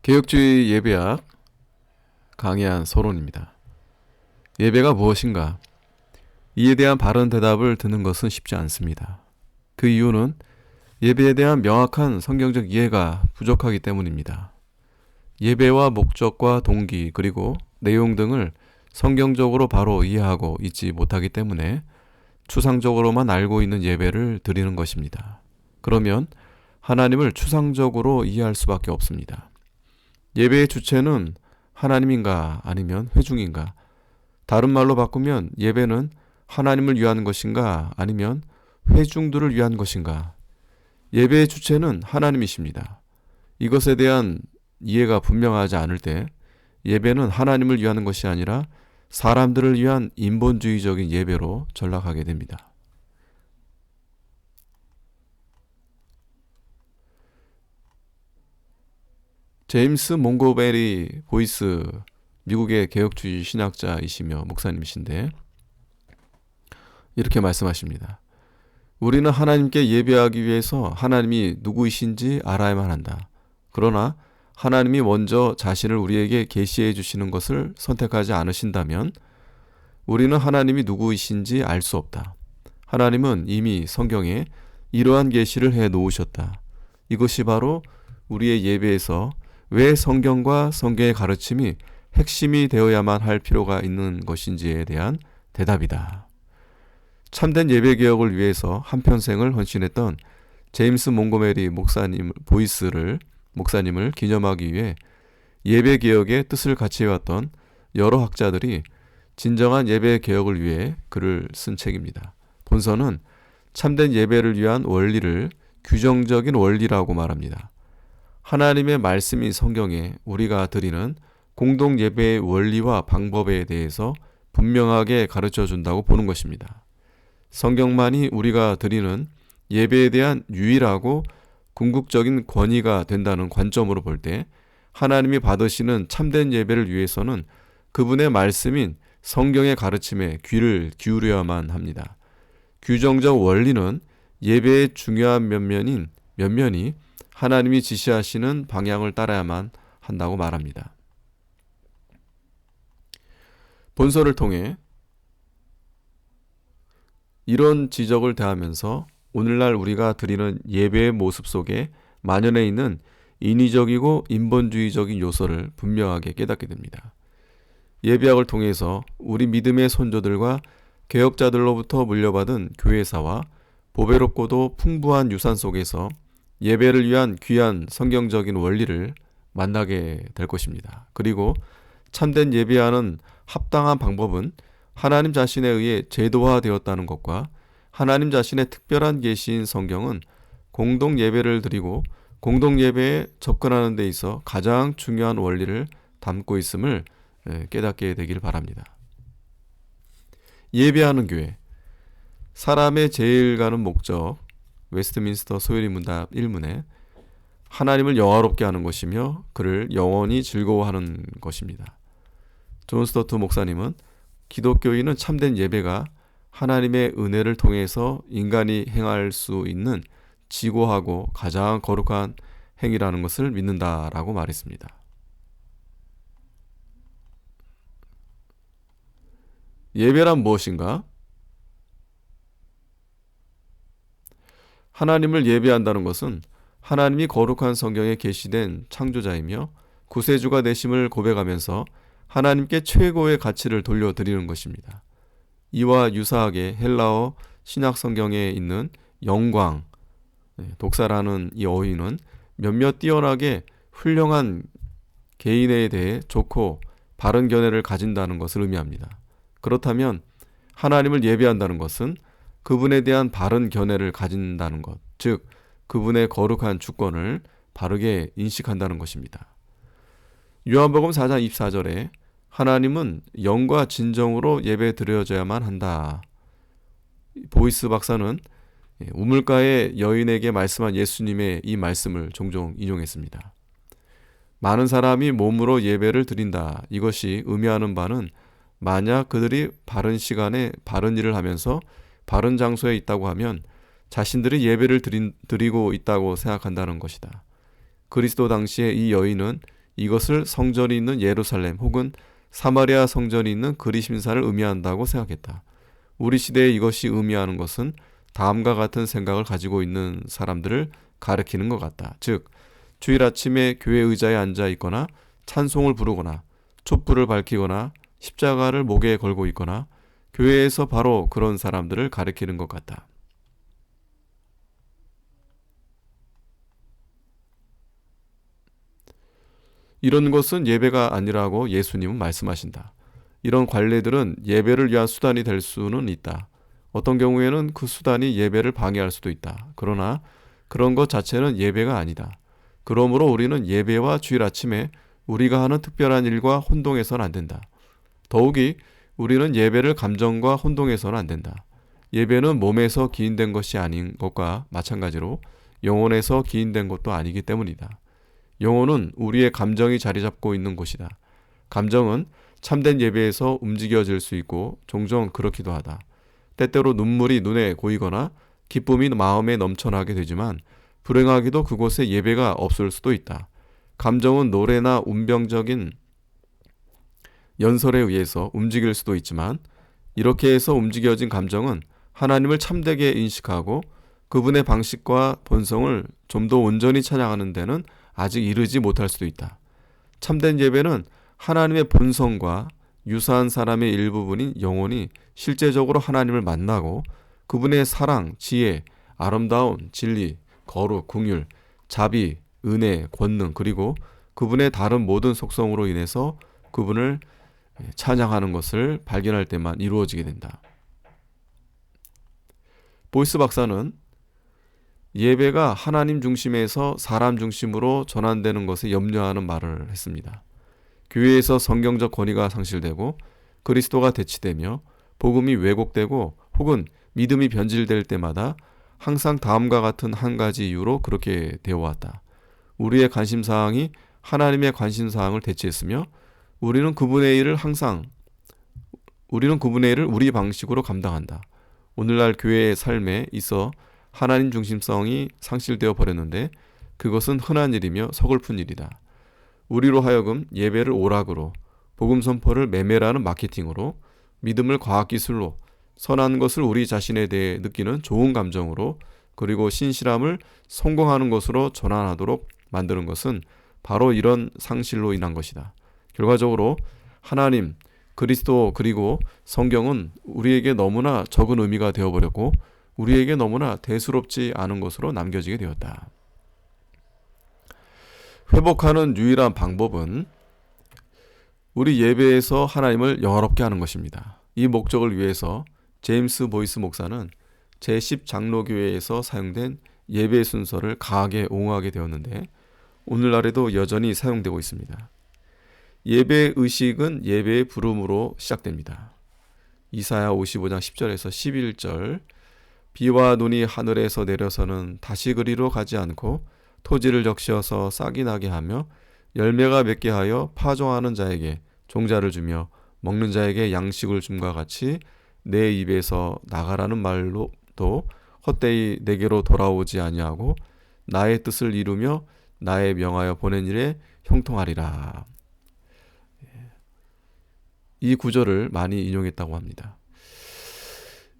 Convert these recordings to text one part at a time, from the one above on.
개혁주의 예배학 강해한 서론입니다. 예배가 무엇인가? 이에 대한 바른 대답을 듣는 것은 쉽지 않습니다. 그 이유는 예배에 대한 명확한 성경적 이해가 부족하기 때문입니다. 예배와 목적과 동기 그리고 내용 등을 성경적으로 바로 이해하고 있지 못하기 때문에 추상적으로만 알고 있는 예배를 드리는 것입니다. 그러면 하나님을 추상적으로 이해할 수밖에 없습니다. 예배의 주체는 하나님인가 아니면 회중인가? 다른 말로 바꾸면 예배는 하나님을 위한 것인가 아니면 회중들을 위한 것인가? 예배의 주체는 하나님이십니다. 이것에 대한 이해가 분명하지 않을 때 예배는 하나님을 위한 것이 아니라 사람들을 위한 인본주의적인 예배로 전락하게 됩니다. 제임스 몽고메리 보이스, 미국의 개혁주의 신학자이시며 목사님이신데 이렇게 말씀하십니다. 우리는 하나님께 예배하기 위해서 하나님이 누구이신지 알아야만 한다. 그러나 하나님이 먼저 자신을 우리에게 계시해 주시는 것을 선택하지 않으신다면 우리는 하나님이 누구이신지 알 수 없다. 하나님은 이미 성경에 이러한 계시를 해 놓으셨다. 이것이 바로 우리의 예배에서 왜 성경과 성경의 가르침이 핵심이 되어야만 할 필요가 있는 것인지에 대한 대답이다. 참된 예배개혁을 위해서 한평생을 헌신했던 제임스 몽고메리 목사님을 기념하기 위해 예배개혁의 뜻을 같이 해왔던 여러 학자들이 진정한 예배개혁을 위해 글을 쓴 책입니다. 본서는 참된 예배를 위한 원리를 규정적인 원리라고 말합니다. 하나님의 말씀인 성경에 우리가 드리는 공동 예배의 원리와 방법에 대해서 분명하게 가르쳐 준다고 보는 것입니다. 성경만이 우리가 드리는 예배에 대한 유일하고 궁극적인 권위가 된다는 관점으로 볼 때 하나님이 받으시는 참된 예배를 위해서는 그분의 말씀인 성경의 가르침에 귀를 기울여야만 합니다. 규정적 원리는 예배의 중요한 면면이 하나님이 지시하시는 방향을 따라야만 한다고 말합니다. 본서를 통해 이런 지적을 대하면서 오늘날 우리가 드리는 예배의 모습 속에 만연해 있는 인위적이고 인본주의적인 요소를 분명하게 깨닫게 됩니다. 예배학을 통해서 우리 믿음의 선조들과 개혁자들로부터 물려받은 교회사와 보배롭고도 풍부한 유산 속에서 예배를 위한 귀한 성경적인 원리를 만나게 될 것입니다. 그리고 참된 예배하는 합당한 방법은 하나님 자신에 의해 제도화되었다는 것과 하나님 자신의 특별한 계시인 성경은 공동 예배를 드리고 공동 예배에 접근하는 데 있어 가장 중요한 원리를 담고 있음을 깨닫게 되길 바랍니다. 예배하는 교회, 사람의 제일 가는 목적, 웨스트민스터 소요리 문답 1문에 하나님을 영화롭게 하는 것이며 그를 영원히 즐거워하는 것입니다. 존 스토트 목사님은 기독교인은 참된 예배가 하나님의 은혜를 통해서 인간이 행할 수 있는 지고하고 가장 거룩한 행위라는 것을 믿는다라고 말했습니다. 예배란 무엇인가? 하나님을 예배한다는 것은 하나님이 거룩한 성경에 계시된 창조자이며 구세주가 되심을 고백하면서 하나님께 최고의 가치를 돌려드리는 것입니다. 이와 유사하게 헬라어 신약 성경에 있는 영광, 독사라는 이 어휘는 몇몇 뛰어나게 훌륭한 개인에 대해 좋고 바른 견해를 가진다는 것을 의미합니다. 그렇다면 하나님을 예배한다는 것은 그분에 대한 바른 견해를 가진다는 것, 즉 그분의 거룩한 주권을 바르게 인식한다는 것입니다. 요한복음 4장 24절에 하나님은 영과 진정으로 예배 드려져야만 한다. 보이스 박사는 우물가의 여인에게 말씀한 예수님의 이 말씀을 종종 인용했습니다. 많은 사람이 몸으로 예배를 드린다. 이것이 의미하는 바는 만약 그들이 바른 시간에 바른 일을 하면서 바른 장소에 있다고 하면 자신들이 예배를 드리고 있다고 생각한다는 것이다. 그리스도 당시에 이 여인은 이것을 성전이 있는 예루살렘 혹은 사마리아 성전이 있는 그리심산을 의미한다고 생각했다. 우리 시대에 이것이 의미하는 것은 다음과 같은 생각을 가지고 있는 사람들을 가리키는 것 같다. 즉, 주일 아침에 교회 의자에 앉아 있거나 찬송을 부르거나 촛불을 밝히거나 십자가를 목에 걸고 있거나 교회에서 바로 그런 사람들을 가리키는 것 같다. 이런 것은 예배가 아니라고 예수님은 말씀하신다. 이런 관례들은 예배를 위한 수단이 될 수는 있다. 어떤 경우에는 그 수단이 예배를 방해할 수도 있다. 그러나 그런 것 자체는 예배가 아니다. 그러므로 우리는 예배와 주일 아침에 우리가 하는 특별한 일과 혼동해서는 안 된다. 더욱이 우리는 예배를 감정과 혼동해서는 안 된다. 예배는 몸에서 기인된 것이 아닌 것과 마찬가지로 영혼에서 기인된 것도 아니기 때문이다. 영혼은 우리의 감정이 자리 잡고 있는 곳이다. 감정은 참된 예배에서 움직여질 수 있고 종종 그렇기도 하다. 때때로 눈물이 눈에 고이거나 기쁨이 마음에 넘쳐나게 되지만 불행하게도 그곳에 예배가 없을 수도 있다. 감정은 노래나 운명적인 연설에 의해서 움직일 수도 있지만 이렇게 해서 움직여진 감정은 하나님을 참되게 인식하고 그분의 방식과 본성을 좀 더 온전히 찬양하는 데는 아직 이르지 못할 수도 있다. 참된 예배는 하나님의 본성과 유사한 사람의 일부분인 영혼이 실제적으로 하나님을 만나고 그분의 사랑, 지혜, 아름다움, 진리, 거룩, 긍휼, 자비, 은혜, 권능 그리고 그분의 다른 모든 속성으로 인해서 그분을 찬양하는 것을 발견할 때만 이루어지게 된다. 보이스 박사는 예배가 하나님 중심에서 사람 중심으로 전환되는 것에 염려하는 말을 했습니다. 교회에서 성경적 권위가 상실되고 그리스도가 대치되며 복음이 왜곡되고 혹은 믿음이 변질될 때마다 항상 다음과 같은 한 가지 이유로 그렇게 되어왔다. 우리의 관심사항이 하나님의 관심사항을 대체했으며 우리는 그분의 일을 우리 방식으로 감당한다. 오늘날 교회의 삶에 있어 하나님 중심성이 상실되어 버렸는데 그것은 흔한 일이며 서글픈 일이다. 우리로 하여금 예배를 오락으로, 복음 선포를 매매라는 마케팅으로, 믿음을 과학기술로, 선한 것을 우리 자신에 대해 느끼는 좋은 감정으로, 그리고 신실함을 성공하는 것으로 전환하도록 만드는 것은 바로 이런 상실로 인한 것이다. 결과적으로 하나님, 그리스도 그리고 성경은 우리에게 너무나 적은 의미가 되어버렸고 우리에게 너무나 대수롭지 않은 것으로 남겨지게 되었다. 회복하는 유일한 방법은 우리 예배에서 하나님을 영화롭게 하는 것입니다. 이 목적을 위해서 제임스 보이스 목사는 제10장로교회에서 사용된 예배 순서를 강하게 옹호하게 되었는데 오늘날에도 여전히 사용되고 있습니다. 예배 의식은 예배의 부름으로 시작됩니다. 이사야 55장 10절에서 11절 비와 눈이 하늘에서 내려서는 다시 그리로 가지 않고 토지를 적셔서 싹이 나게 하며 열매가 맺게 하여 파종하는 자에게 종자를 주며 먹는 자에게 양식을 줌과 같이 내 입에서 나가라는 말로도 헛되이 내게로 돌아오지 아니하고 나의 뜻을 이루며 나의 명하여 보낸 일에 형통하리라. 이 구절을 많이 인용했다고 합니다.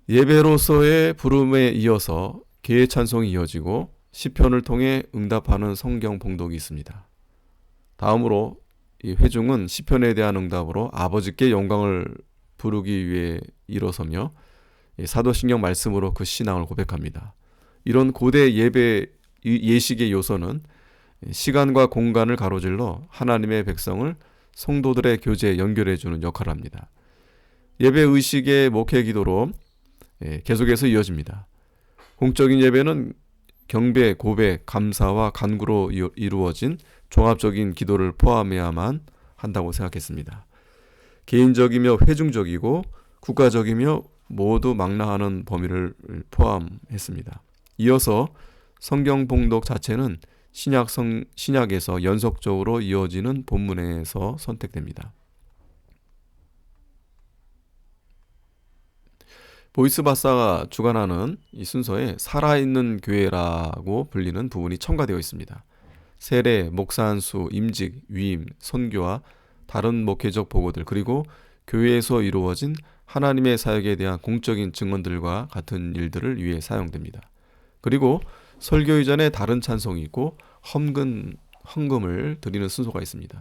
예배로서의 부름에 이어서 개의 찬송이 이어지고 시편을 통해 응답하는 성경 봉독이 있습니다. 다음으로 이 회중은 시편에 대한 응답으로 아버지께 영광을 부르기 위해 일어서며 사도신경 말씀으로 그 신앙을 고백합니다. 이런 고대 예배 예식의 요소는 시간과 공간을 가로질러 하나님의 백성을 성도들의 교제에 연결해주는 역할을 합니다. 예배 의식의 목회 기도로 계속해서 이어집니다. 공적인 예배는 경배, 고백, 감사와 간구로 이루어진 종합적인 기도를 포함해야만 한다고 생각했습니다. 개인적이며 회중적이고 국가적이며 모두 망라하는 범위를 포함했습니다. 이어서 성경 봉독 자체는 신약에서 연속적으로 이어지는 본문에서 선택됩니다. 보이스 바사가 주관하는 이 순서에 살아있는 교회라고 불리는 부분이 첨가되어 있습니다. 세례, 목사 안수, 임직, 위임, 선교와 다른 목회적 보고들, 그리고 교회에서 이루어진 하나님의 사역에 대한 공적인 증언들과 같은 일들을 위해 사용됩니다. 그리고 설교 이전에 다른 찬송이 있고 헌금을 드리는 순서가 있습니다.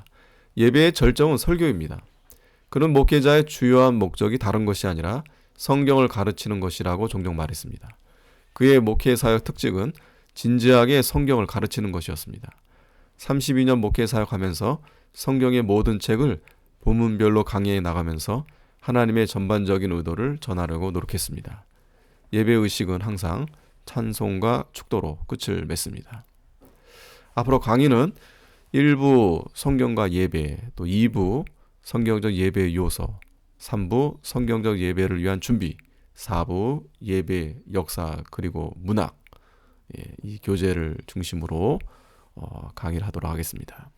예배의 절정은 설교입니다. 그는 목회자의 주요한 목적이 다른 것이 아니라 성경을 가르치는 것이라고 종종 말했습니다. 그의 목회 사역 특징은 진지하게 성경을 가르치는 것이었습니다. 32년 목회 사역하면서 성경의 모든 책을 부문별로 강의해 나가면서 하나님의 전반적인 의도를 전하려고 노력했습니다. 예배 의식은 항상 찬송과 축도로 끝을 맺습니다. 앞으로 강의는 1부 성경과 예배, 또 2부 성경적 예배 요소, 3부 성경적 예배를 위한 준비, 4부 예배 역사 그리고 문학, 이 교재를 중심으로 강의를 하도록 하겠습니다.